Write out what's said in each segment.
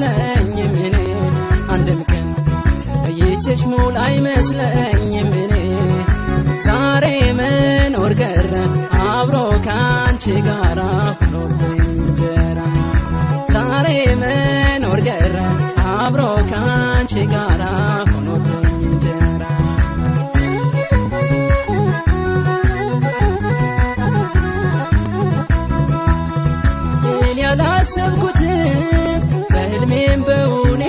አይመስለኝም እኔ አንድም ቀን ተለይቼሽ ሙሉ አይመስለኝም እኔ ዛሬ መኖር ቀረ አብሮ ካንቺ ጋራ ሆኖብኝ እንጀራ ዛሬ መኖር ቀረ አብሮ ካንቺ ጋራ ሆኖብኝ እንጀራ እኔ ያላሰብኩትን በህልሜም በውኔ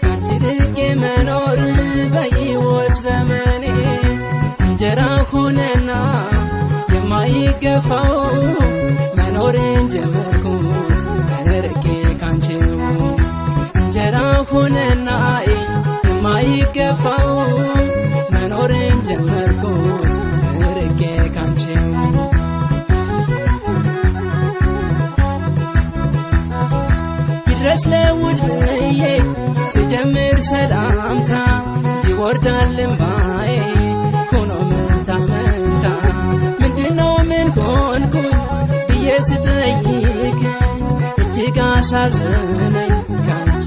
ካንቺ ርቄ መኖር በሕይወት ዘመኔ እንጀራ ሆነና የማይገፋው መኖርን ጀመርኩት ርቄ ካንቺው እንጀራ ሆነና የማይገፋው መኖርን ጀመርኩት ርቄ ካንቺው ይድረስ ለውድ ብዬ ስጀምር ሰላምታ ይወርዳል እምባዬ ሆኖ መንታ መንታ ምንድነው ምን ሆንኩኝ ብዬ ስጠይቅ እጅግ አሳዘነኝ ካንቺ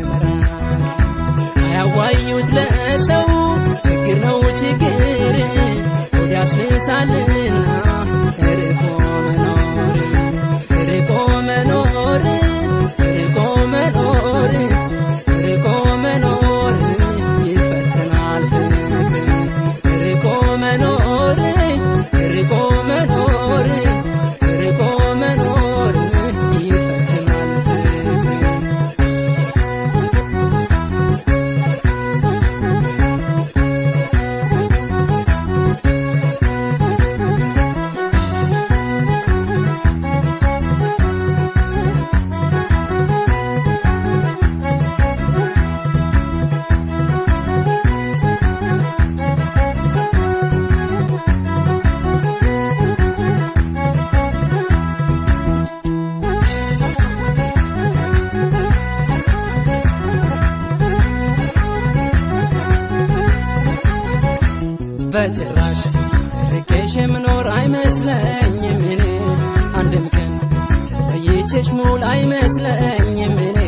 መራቅ አያዋዩት ለሰው ችግር ነው ችግር ወደ ያስብሳልና ርቆ መኖር ርቆ መኖር ርቆ መኖር ርቆ መኖር ይፈተናል ፍቅር ርቆ መኖር ርቆ መኖር ርቆ መኖር ይፈተናል ፍቅር በጭራሽ ርቄሽ የምኖር አይመስለኝም እኔ አንድም ቀን ተለይቼሽ ሙሉ አይመስለኝም እኔ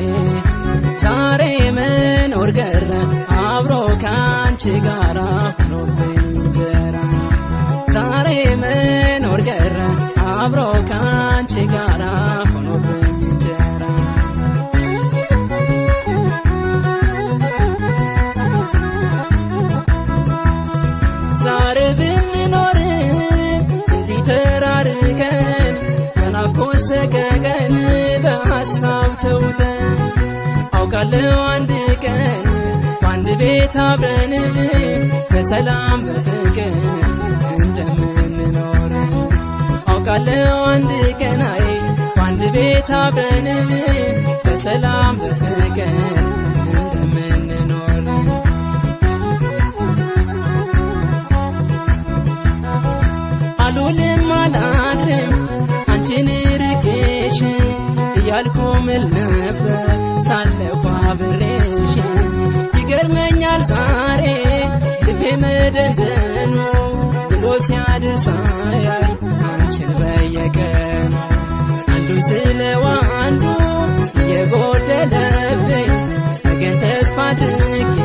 ዛሬ መኖር ቀረ አብሮ ካንቺ ጋራ ሆኖብኝ እንጀራ ዛሬ መኖር ቀረ አብሮ ካንቺ ጋራ ሆኖብኝ እንጀራ ዛሬ ብንኖር እንዲህ ተራርቀን በናፍቆት ሰቀቀን በሐሳብ ተውጠን አውቃለሁ አንድ ቀን በአንድ ቤት አብረን በሰላም በፍቅር እንደምንኖር አውቃለሁ አንድ ቀን በአንድ ቤት አብረን በሰላም በፍቅር እንደምንኖር አልውልም አላድርም አንቺን ርቄሽ እያልኩ ምል ነበር ሳለሁ አብሬሽ ይገርመኛል ዛሬ ልቤ መደንደኑ ብሎ ሲያድር ሳያይ አንቺን በየቀኑ አንዱን ስለው አንዱ የጎደለብኝ ነገን ተስፋ አድርጌ